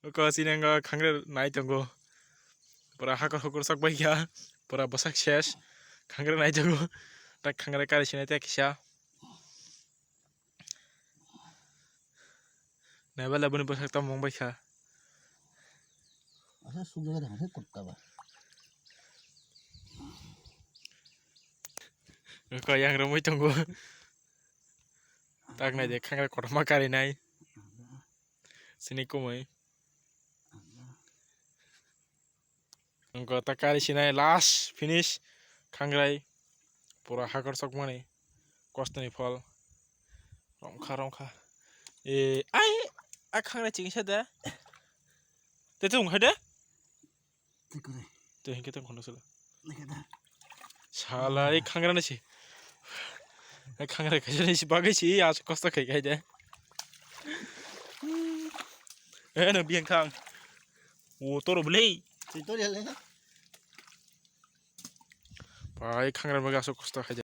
Ko sinanga khangre nai tongo. Pura hakor hokor sak baigya. Pura basak shesh. Khangre nai tongo. Tak khangre kari sinai te kisha. Naiba labuni basak tam mong baikha. Asa sujaga dah saya kurta ba. Ko yang romoi tongo. Tak nai de khangre korma kari nai. Sini komai. Ko tak kari sinai last finish. Khangrai. Pura hakor sak mani. Kostani phol. Rongkha. Ai khangrai chingsa da. Te tung hada? Tikure. Te hingke tong khono sala. Nikada. Sala khangrai na si. Khangrai khaja si bagai si as kosta khai khai da. No biang khang. Toro beli. Tutorial ya. Pai khangrai bagai as kosta khai.